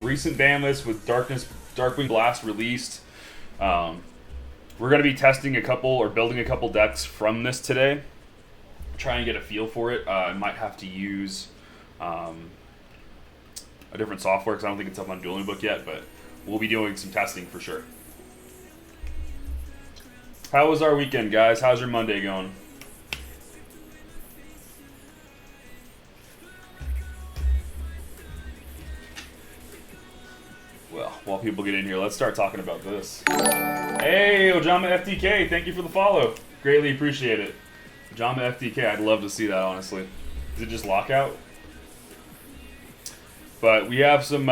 recent ban list with Darkwing Blast released. We're going to be testing a couple or building a couple decks from this today. Try and get a feel for it. I might have to use a different software because I don't think it's up on Dueling Book yet, but we'll be doing some testing for sure. How was our weekend, guys? How's your Monday going? Well, while people get in here, let's start talking about this. Hey, Ojama FTK, thank you for the follow. Greatly appreciate it. Ojama FTK, I'd love to see that, honestly. Is it just lockout? But we have some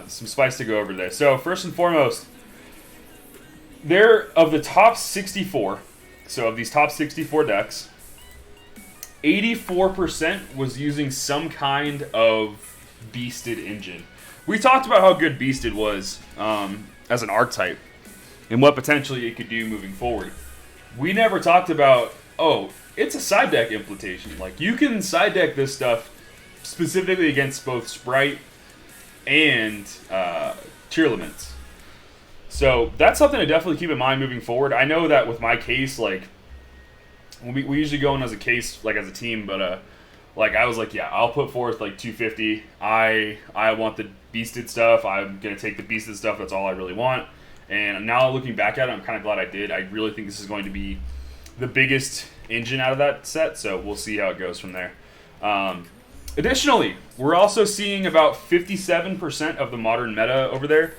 spice to go over today. So first and foremost, of the top 64, so of these top 64 decks, 84% was using some kind of beasted engine. We talked about how good beasted was as an archetype and what potentially it could do moving forward. We never talked about, it's a side deck implementation. Like, you can side deck this stuff specifically against both Sprite and Tearlaments. So that's something to definitely keep in mind moving forward. I know that with my case, like, we usually go in as a case, like as a team, but like I was like, yeah, I'll put forth like 250. I want the beasted stuff. I'm gonna take the beasted stuff. That's all I really want. And now looking back at it, I'm kind of glad I did. I really think this is going to be the biggest engine out of that set. So we'll see how it goes from there. Additionally, we're also seeing about 57% of the modern meta over there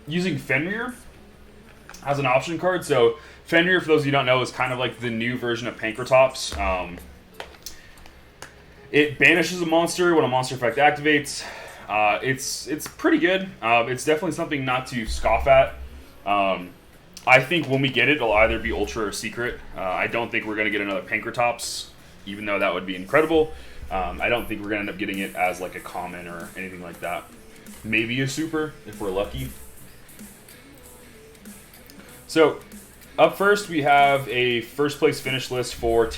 using Fenrir as an option card. So Fenrir, for those of you who don't know, is kind of like the new version of Pankratops. It banishes a monster when a monster effect activates. It's pretty good. It's definitely something not to scoff at. I think when we get it, it'll either be Ultra or Secret. I don't think we're going to get another Pankratops, even though that would be incredible. I don't think we're going to end up getting it as like a common or anything like that. Maybe a super, if we're lucky. So, up first, we have a first place finish list for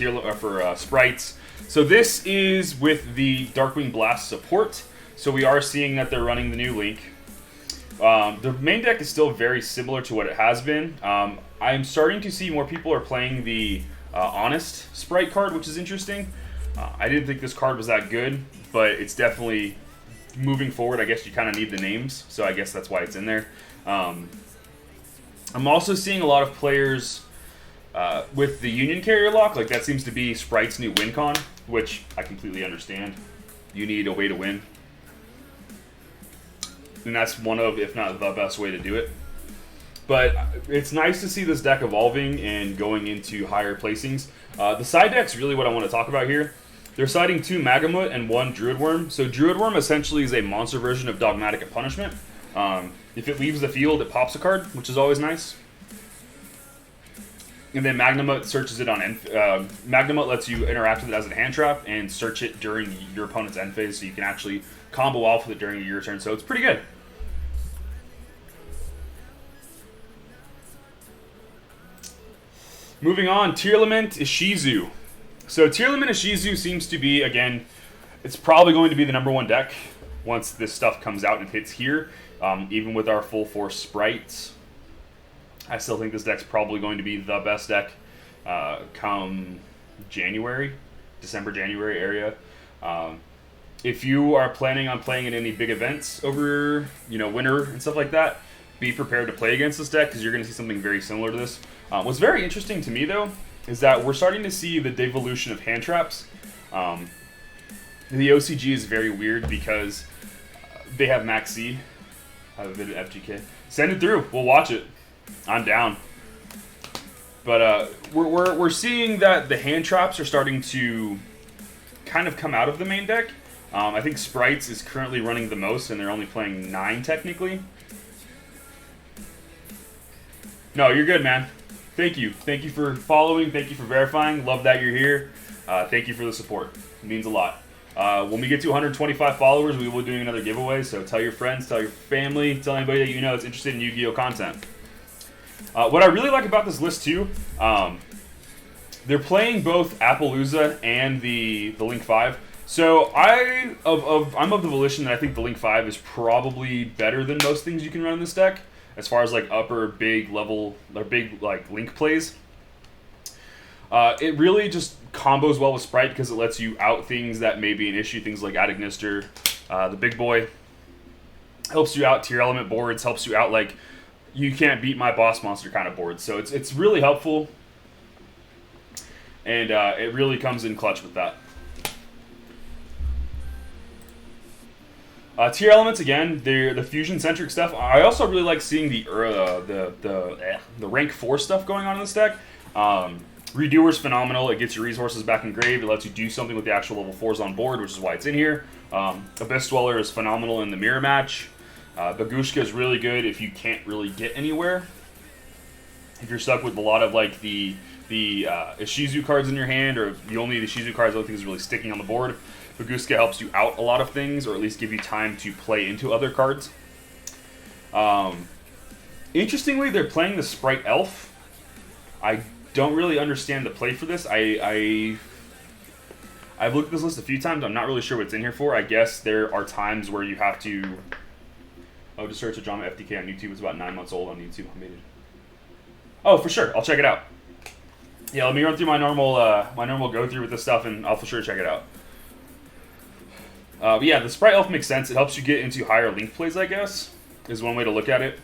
Sprites. So this is with the Darkwing Blast support. So we are seeing that they're running the new link. The main deck is still very similar to what it has been. I'm starting to see more people are playing the Honest Sprite card, which is interesting. I didn't think this card was that good, but it's definitely moving forward. I guess you kind of need the names, so I guess that's why it's in there. I'm also seeing a lot of players with the Union Carrier lock. Like, that seems to be Sprite's new win con, which I completely understand. You need a way to win. And that's one of, if not the best way to do it. But it's nice to see this deck evolving and going into higher placings. The side deck's really what I want to talk about here. They're siding 2 Magamut and 1 Druid Worm. So Druid Worm essentially is a monster version of Dogmatic of Punishment. If it leaves the field, it pops a card, which is always nice. And then Magnamut searches it on Magnamut lets you interact with it as a hand trap and search it during your opponent's end phase, so you can actually combo off with it during your turn. So it's pretty good. Moving on, Tearlament Shizu. So Tearlament Shizu seems to be, again, it's probably going to be the #1 deck once this stuff comes out and hits here. Even with our full force Sprites, I still think this deck's probably going to be the best deck come December, January area. If you are planning on playing in any big events over, winter and stuff like that, be prepared to play against this deck because you're going to see something very similar to this. What's very interesting to me, though, is that we're starting to see the devolution of hand traps. The OCG is very weird because they have Max C. I have a bit of FGK. Send it through. We'll watch it. I'm down. But we're seeing that the hand traps are starting to kind of come out of the main deck. I think Sprites is currently running the most, and they're only playing 9 technically. No, you're good, man. Thank you. Thank you for following. Thank you for verifying. Love that you're here. Thank you for the support. It means a lot. When we get to 125 followers, we will be doing another giveaway. So tell your friends, tell your family, tell anybody that you know that's interested in Yu-Gi-Oh content. What I really like about this list too, they're playing both Appaloosa and the Link 5. So I'm of the volition that I think the Link 5 is probably better than most things you can run in this deck, as far as like upper big level or big like Link plays. It really just combos well with Sprite because it lets you out things that may be an issue, things like Adagnister, the big boy. Helps you out tier element boards, helps you out like you can't beat my boss monster kind of boards. So it's really helpful, and it really comes in clutch with that. Tier elements again, they're the fusion centric stuff. I also really like seeing the rank 4 stuff going on in this deck. Redoer's phenomenal. It gets your resources back engraved. It lets you do something with the actual level 4s on board, which is why it's in here. Abyss Dweller is phenomenal in the mirror match. Bagushka is really good if you can't really get anywhere. If you're stuck with a lot of like the Shizu cards in your hand, or the only the Shizu cards I don't think is really sticking on the board, Bagushka helps you out a lot of things, or at least give you time to play into other cards. Interestingly, they're playing the Sprite Elf. I don't really understand the play for this. I've looked at this list a few times. I'm not really sure what it's in here for. I guess there are times where you have to... Oh, just search a drama FTK on YouTube. It's about 9 months old on YouTube. Oh, for sure. I'll check it out. Yeah, let me run through my normal go through with this stuff, and I'll for sure check it out. But yeah, the Sprite Elf makes sense. It helps you get into higher Link plays, I guess, is one way to look at it.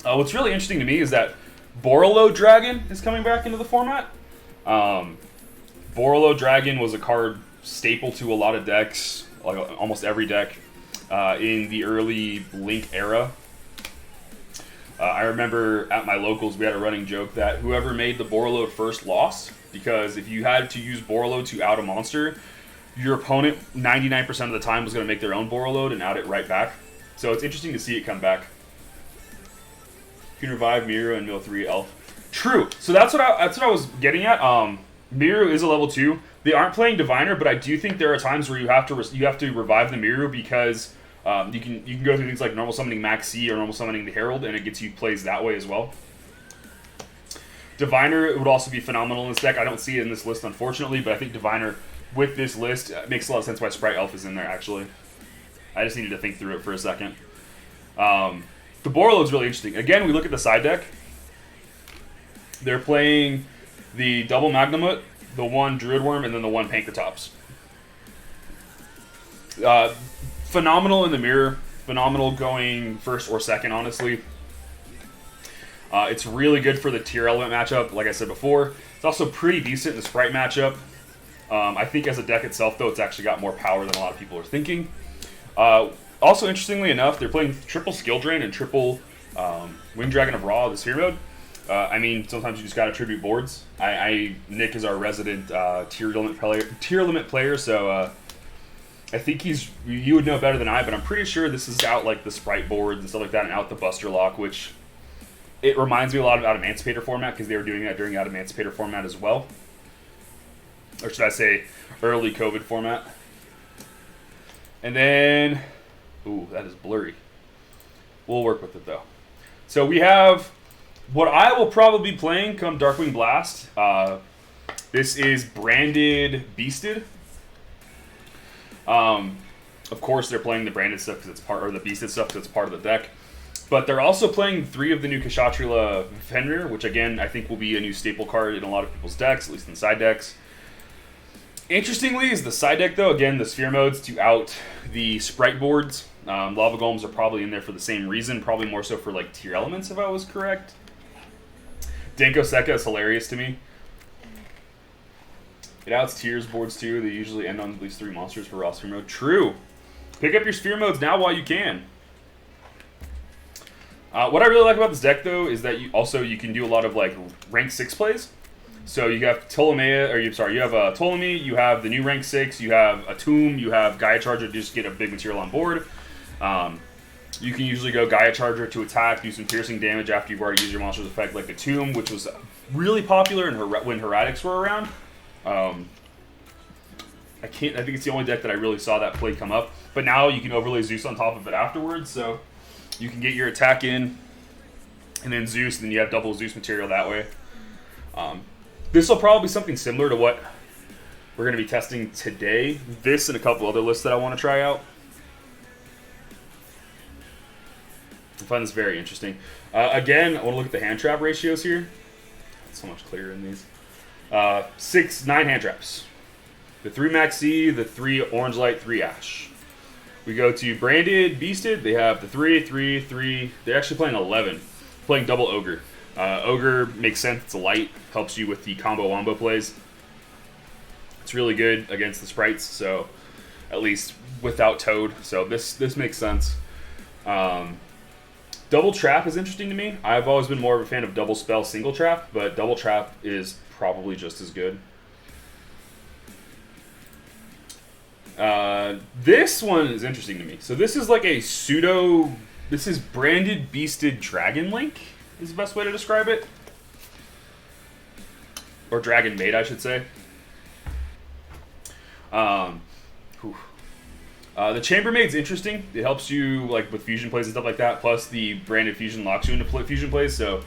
What's really interesting to me is that Borolo Dragon is coming back into the format. Borolo Dragon was a card staple to a lot of decks, like almost every deck, in the early Link era. I remember at my locals we had a running joke that whoever made the Borolo first lost, because if you had to use Borolo to out a monster, your opponent 99% of the time was going to make their own Borolo and out it right back. So it's interesting to see it come back. You can revive Miru and Mill 3 Elf. True. So that's what I was getting at. Miru is a level 2. They aren't playing Diviner, but I do think there are times where you have to revive the Miru because you can go through things like normal summoning Maxi or normal summoning the Herald, and it gets you plays that way as well. Diviner would also be phenomenal in this deck. I don't see it in this list, unfortunately, but I think Diviner with this list makes a lot of sense why Sprite Elf is in there, actually. I just needed to think through it for a second. The Borolo is really interesting. Again, we look at the side deck. They're playing the double Magnamut, the one Druid Worm, and then the one Pankratops. Phenomenal in the mirror. Phenomenal going first or second, honestly. It's really good for the tier element matchup, like I said before. It's also pretty decent in the Sprite matchup. I think as a deck itself, though, it's actually got more power than a lot of people are thinking. Also, interestingly enough, they're playing triple Skill Drain and triple Winged Dragon of Ra, the Sphere mode. I mean, sometimes you just got to tribute boards. Nick is our resident tier limit player, so I think you would know better than I, but I'm pretty sure this is out like the Sprite boards and stuff like that, and out the Buster Lock, which it reminds me a lot of Emancipator format because they were doing that during Emancipator format as well. Or should I say early COVID format. And then, ooh, that is blurry. We'll work with it though. So we have what I will probably be playing come Darkwing Blast. This is branded Beasted. Of course, they're playing the branded stuff because it's part, or the Beasted stuff because it's part of the deck. But they're also playing 3 of the new Kshatrila Fenrir, which again I think will be a new staple card in a lot of people's decks, at least in side decks. Interestingly, is the side deck though, again, the Sphere modes to out the Sprite boards. Lava Golems are probably in there for the same reason, probably more so for like tier elements if I was correct. Denko Sekka is hilarious to me. It outs tiers boards too. They usually end on at least 3 monsters for raw Sphere mode. True. Pick up your Sphere modes now while you can. What I really like about this deck though is that you can do a lot of like rank 6 plays. So you have you have Ptolemy, you have the new rank 6, you have a Tomb, you have Gaia Charger to just get a big material on board. You can usually go Gaia Charger to attack, do some piercing damage after you've already used your monster's effect, like the Tomb, which was really popular when Heretics were around. I think it's the only deck that I really saw that play come up. But now you can overlay Zeus on top of it afterwards, so you can get your attack in, and then Zeus, and then you have double Zeus material that way. This will probably be something similar to what we're going to be testing today. This and a couple other lists that I want to try out. I find this very interesting. Again, I want to look at the hand trap ratios here. It's so much clearer in these. 9 hand traps. The 3 Maxi, the 3 Orange Light, 3 Ash. We go to Branded, Beasted. They have the 3, 3, 3. They're actually playing 11. Playing double Ogre. Ogre makes sense. It's a light. Helps you with the combo wombo plays. It's really good against the Sprites, so at least without Toad. So this makes sense. Double Trap is interesting to me. I've always been more of a fan of Double Spell, Single Trap, but Double Trap is probably just as good. This one is interesting to me. So this is like a pseudo... This is Branded Beasted Dragon Link, is the best way to describe it. Or Dragon Maid, I should say. The Chambermaid's interesting. It helps you like with fusion plays and stuff like that. Plus, the Branded Fusion locks you into fusion plays. So,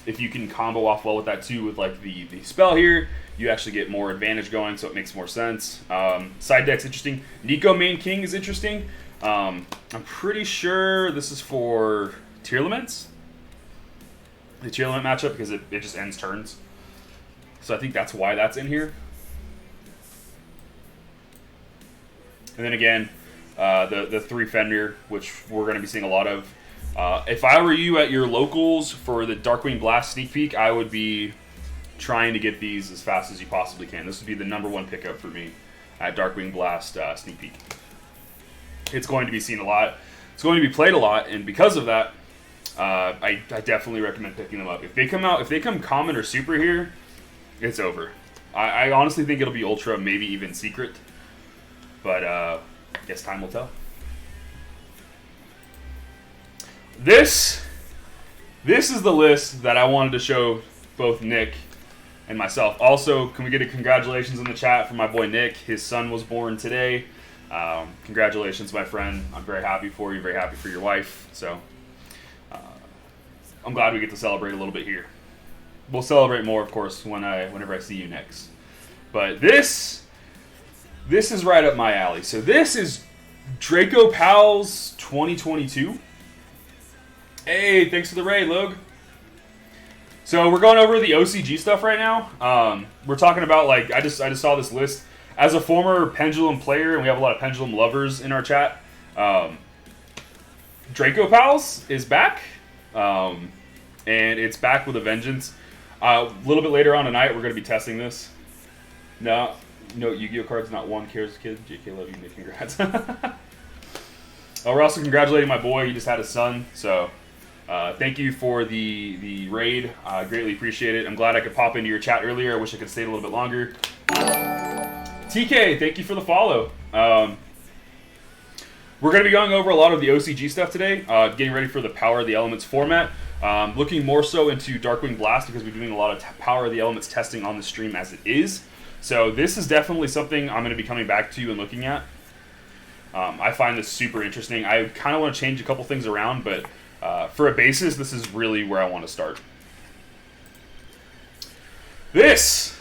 if you can combo off well with that too, with like the spell here, you actually get more advantage going. So it makes more sense. Side deck's interesting. Nico Main King is interesting. I'm pretty sure this is for Tier Laments. The Tier Lament matchup because it just ends turns. So I think that's why that's in here. And then again, the 3 Fenrir, which we're going to be seeing a lot of. If I were you at your locals for the Darkwing Blast sneak peek, I would be trying to get these as fast as you possibly can. This would be the #1 pickup for me at Darkwing Blast sneak peek. It's going to be seen a lot. It's going to be played a lot, and because of that, I definitely recommend picking them up. If they come common or super here, it's over. I honestly think it'll be ultra, maybe even secret. But I guess time will tell. This is the list that I wanted to show both Nick and myself. Also, can we get a congratulations in the chat for my boy Nick? His son was born today. Congratulations, my friend. I'm very happy for you. Very happy for your wife. So I'm glad we get to celebrate a little bit here. We'll celebrate more, of course, whenever I see you next. But this is right up my alley. So this is Draco Pals 2022. Hey, thanks for the raid, Log. So we're going over the OCG stuff right now. We're talking about, like, I just saw this list. As a former Pendulum player, and we have a lot of Pendulum lovers in our chat, Draco Pals is back. And it's back with a vengeance. A little bit later on tonight, we're going to be testing this. No, Yu-Gi-Oh cards, not one cares, kid. JK, love you, Nick. Congrats. We're also congratulating my boy. He just had a son. So thank you for the raid. I greatly appreciate it. I'm glad I could pop into your chat earlier. I wish I could stay a little bit longer. TK, thank you for the follow. We're going to be going over a lot of the OCG stuff today. Getting ready for the Power of the Elements format. Looking more so into Darkwing Blast because we're doing a lot of Power of the Elements testing on the stream as it is. So this is definitely something I'm going to be coming back to and looking at. I find this super interesting. I kind of want to change a couple things around, but for a basis, this is really where I want to start. This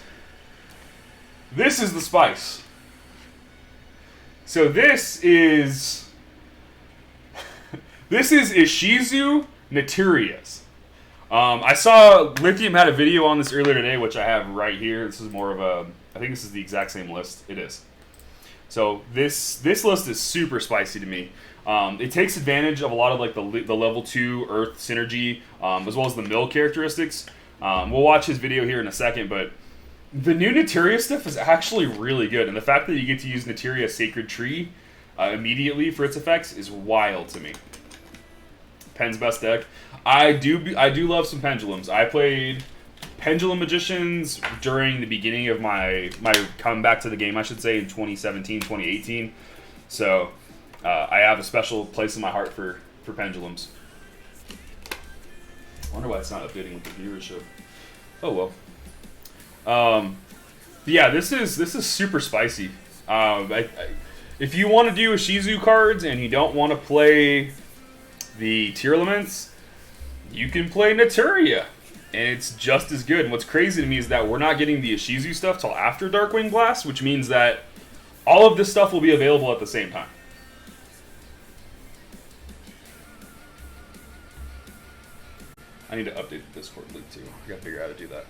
is the spice. So this is Shizu Naturias. I saw Lithium had a video on this earlier today, which I have right here. This is more of a, I think this is the exact same list. It is. So this list is super spicy to me. It takes advantage of a lot of like the level 2 Earth synergy, as well as the mill characteristics. We'll watch his video here in a second, but the new Naturia stuff is actually really good, and the fact that you get to use Naturia Sacred Tree immediately for its effects is wild to me. Pen's best deck. I do love some Pendulums. I played Pendulum Magicians during the beginning of my comeback to the game, I should say, in 2017, 2018. So I have a special place in my heart for Pendulums. I wonder why it's not updating with the viewership. Oh well. Yeah, this is super spicy. If you want to do a Shizu cards and you don't want to play the Tier Elements, you can play Naturia. and it's just as good. And what's crazy to me is that we're not getting the Shizu stuff till after Darkwing Blast, which means that all of this stuff will be available at the same time. I need to update the Discord link too. I gotta figure out how to do that.